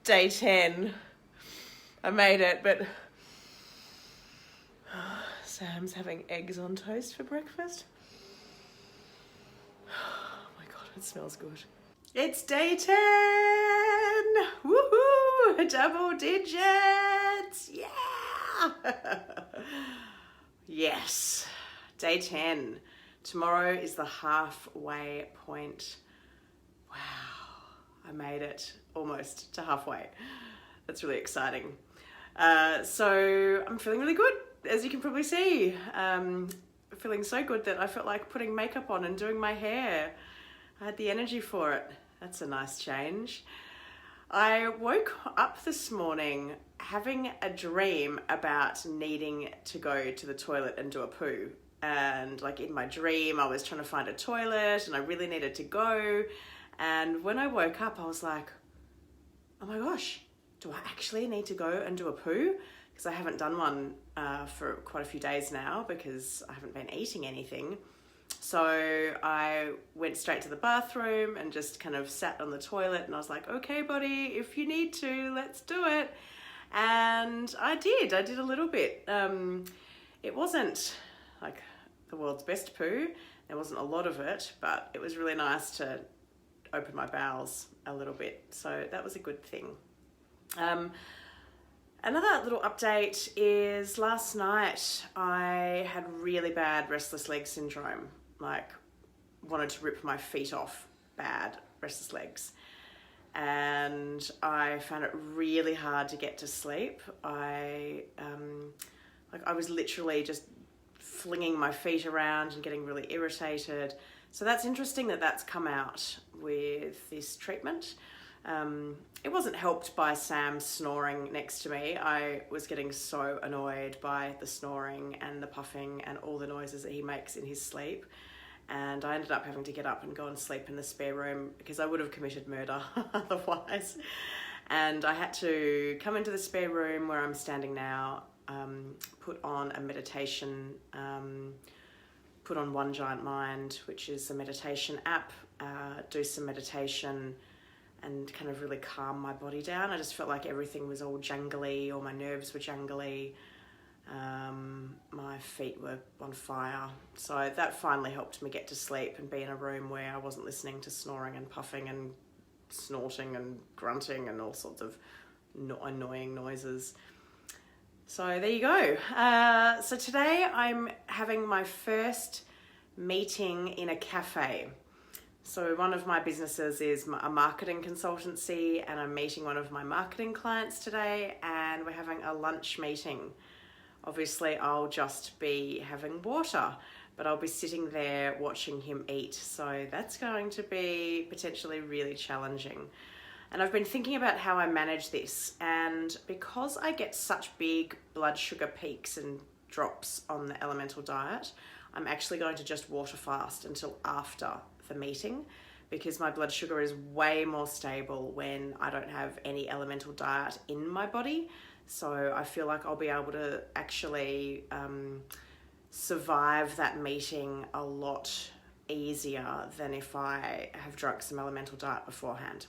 Day 10. I made it, but Sam's having eggs on toast for breakfast. Oh my God, it smells good. It's day 10! Woohoo! Double digits! Yeah! Yes, day 10. Tomorrow is the halfway point. Wow, I made it almost to halfway. That's really exciting. So I'm feeling really good, as you can probably see. Feeling so good that I felt like putting makeup on and doing my hair. I had the energy for it. That's a nice change. I woke up this morning having a dream about needing to go to the toilet and do a poo. And like in my dream, I was trying to find a toilet and I really needed to go. And when I woke up, I was like, oh my gosh, do I actually need to go and do a poo? Because I haven't done one for quite a few days now because I haven't been eating anything. So I went straight to the bathroom and just kind of sat on the toilet and I was like, okay, buddy, if you need to, let's do it. And I did a little bit. It wasn't like the world's best poo. There wasn't a lot of it, but it was really nice to open my bowels a little bit. So that was a good thing. Another little update is last night I had really bad restless leg syndrome, like wanted to rip my feet off, bad restless legs. And I found it really hard to get to sleep. I was literally just flinging my feet around and getting really irritated. So that's interesting that that's come out with this treatment. It wasn't helped by Sam snoring next to me. I was getting so annoyed by the snoring and the puffing and all the noises that he makes in his sleep. And I ended up having to get up and go and sleep in the spare room because I would have committed murder otherwise. And I had to come into the spare room where I'm standing now, put on a meditation, put on One Giant Mind, which is a meditation app, do some meditation and kind of really calm my body down. I just felt like everything was all jangly, or my nerves were jangly. My feet were on fire. So that finally helped me get to sleep and be in a room where I wasn't listening to snoring and puffing and snorting and grunting and all sorts of annoying noises. So there you go. So today I'm having my first meeting in a cafe. So one of my businesses is a marketing consultancy and I'm meeting one of my marketing clients today and we're having a lunch meeting. Obviously I'll just be having water, but I'll be sitting there watching him eat. So that's going to be potentially really challenging. And I've been thinking about how I manage this, and because I get such big blood sugar peaks and drops on the elemental diet, I'm actually going to just water fast until after the meeting because my blood sugar is way more stable when I don't have any elemental diet in my body. So I feel like I'll be able to actually survive that meeting a lot easier than if I have drunk some elemental diet beforehand.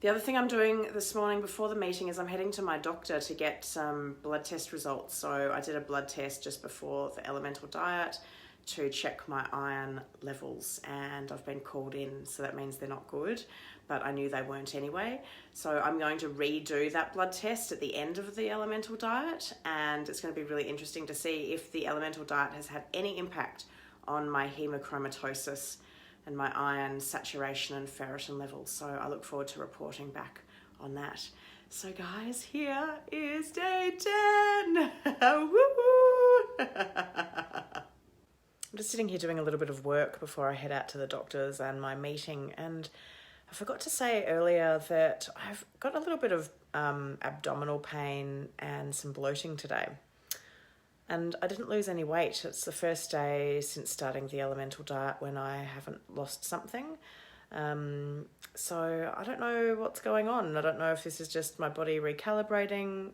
The other thing I'm doing this morning before the meeting is I'm heading to my doctor to get some blood test results. So I did a blood test just before the elemental diet to check my iron levels and I've been called in, so that means they're not good, but I knew they weren't anyway. So I'm going to redo that blood test at the end of the elemental diet, and it's going to be really interesting to see if the elemental diet has had any impact on my hemochromatosis and my iron saturation and ferritin levels. So I look forward to reporting back on that. So guys, here is day 10. Woo-hoo! I'm just sitting here doing a little bit of work before I head out to the doctors and my meeting, and I forgot to say earlier that I've got a little bit of abdominal pain and some bloating today. And I didn't lose any weight. It's the first day since starting the elemental diet when I haven't lost something. So I don't know what's going on. I don't know if this is just my body recalibrating.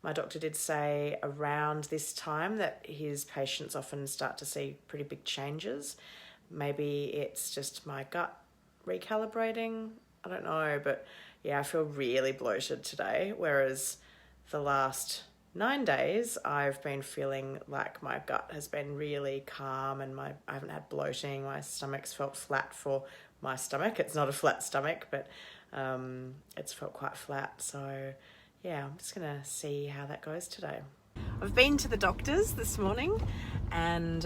My doctor did say around this time that his patients often start to see pretty big changes. Maybe it's just my gut recalibrating. I don't know, but yeah, I feel really bloated today, whereas the last 9 days I've been feeling like my gut has been really calm and I haven't had bloating. My stomach's felt flat for my stomach. It's not a flat stomach, but it's felt quite flat. So yeah, I'm just gonna see how that goes today. I've been to the doctors this morning and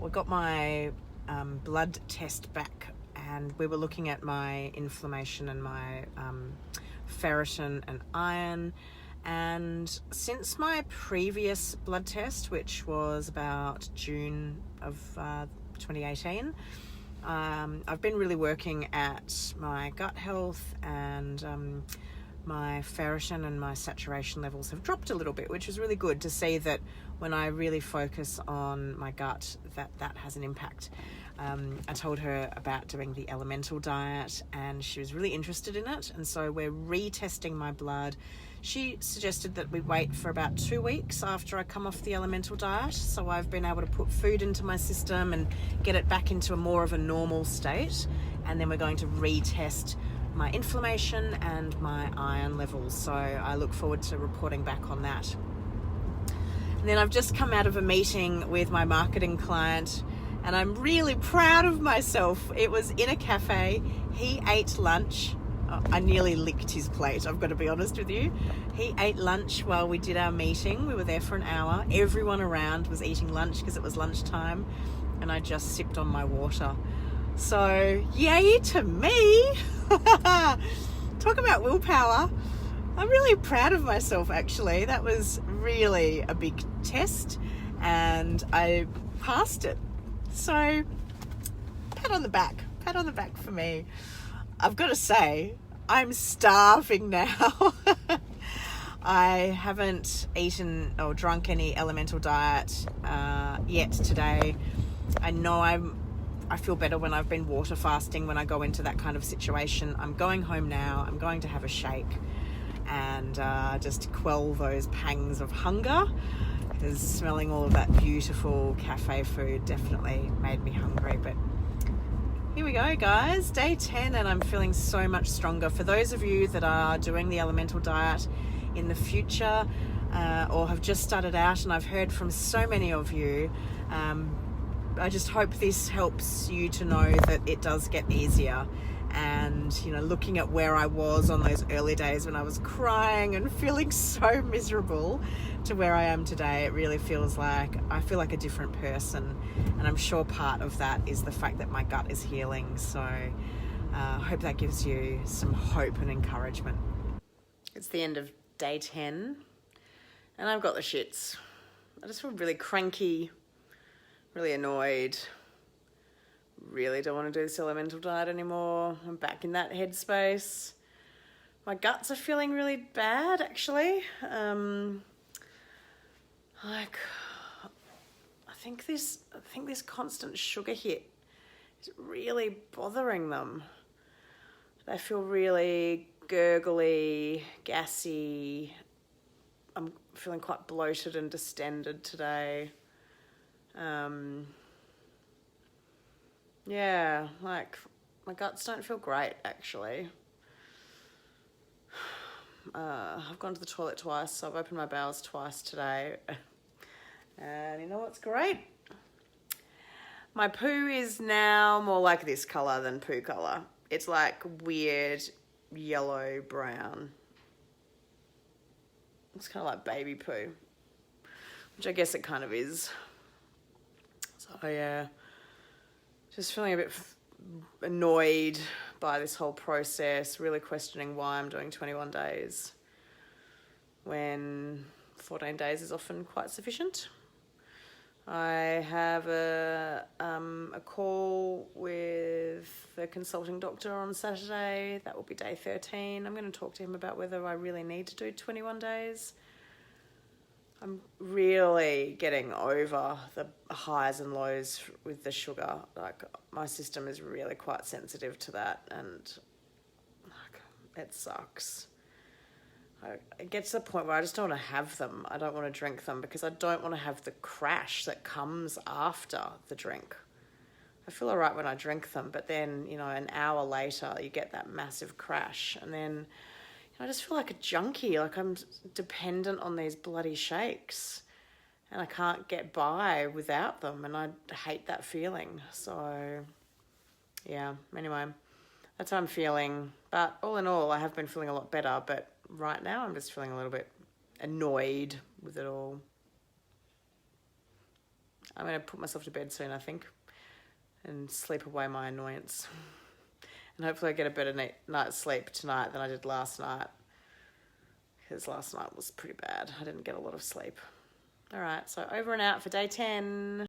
we got my blood test back, and we were looking at my inflammation and my ferritin and iron. And since my previous blood test, which was about June of 2018, I've been really working at my gut health, and my ferritin and my saturation levels have dropped a little bit, which is really good to see that when I really focus on my gut, that has an impact. I told her about doing the elemental diet and she was really interested in it, and so we're retesting my blood. She suggested that we wait for about 2 weeks after I come off the elemental diet, so I've been able to put food into my system and get it back into more of a normal state, and then we're going to retest my inflammation and my iron levels, so I look forward to reporting back on that. And then I've just come out of a meeting with my marketing client and I'm really proud of myself. It was in a cafe. He ate lunch. I nearly licked his plate, I've got to be honest with you. He ate lunch while we did our meeting. We were there for an hour. Everyone around was eating lunch because it was lunchtime, and I just sipped on my water. So yay to me. Talk about willpower. I'm really proud of myself, actually. That was really a big test and I passed it. So pat on the back for me. I've got to say, I'm starving now. I haven't eaten or drunk any elemental diet yet today. I know I feel better when I've been water fasting when I go into that kind of situation. I'm going home now. I'm going to have a shake and just quell those pangs of hunger, because smelling all of that beautiful cafe food definitely made me hungry. But here we go, guys. Day 10 and I'm feeling so much stronger. For those of you that are doing the elemental diet in the future or have just started out, and I've heard from so many of you, I just hope this helps you to know that it does get easier. And, you know, looking at where I was on those early days when I was crying and feeling so miserable to where I am today, it really feels like I feel like a different person. And I'm sure part of that is the fact that my gut is healing. So I hope that gives you some hope and encouragement. It's the end of day 10 and I've got the shits. I just feel really cranky, really annoyed. Really don't want to do this elemental diet anymore. I'm back in that headspace. My guts are feeling really bad, actually. I think this constant sugar hit is really bothering them. They feel really gurgly, gassy. I'm feeling quite bloated and distended today. Yeah, like my guts don't feel great, actually. I've gone to the toilet twice, so I've opened my bowels twice today. And you know what's great? My poo is now more like this colour than poo colour. It's like weird yellow brown. It's kind of like baby poo, which I guess it kind of is. So yeah. Just feeling a bit annoyed by this whole process, really questioning why I'm doing 21 days when 14 days is often quite sufficient. I have a call with the consulting doctor on Saturday. That will be day 13. I'm going to talk to him about whether I really need to do 21 days. I'm really getting over the highs and lows with the sugar. Like, my system is really quite sensitive to that, and like, it sucks. It gets to the point where I just don't want to have them. I don't want to drink them because I don't want to have the crash that comes after the drink. I feel all right when I drink them, but then, you know, an hour later you get that massive crash, and then I just feel like a junkie, like I'm dependent on these bloody shakes and I can't get by without them, and I hate that feeling. So, yeah, anyway, that's how I'm feeling. But all in all, I have been feeling a lot better, but right now I'm just feeling a little bit annoyed with it all. I'm going to put myself to bed soon, I think, and sleep away my annoyance. And hopefully I get a better night's sleep tonight than I did last night, because last night was pretty bad. I didn't get a lot of sleep. All right, so over and out for day 10.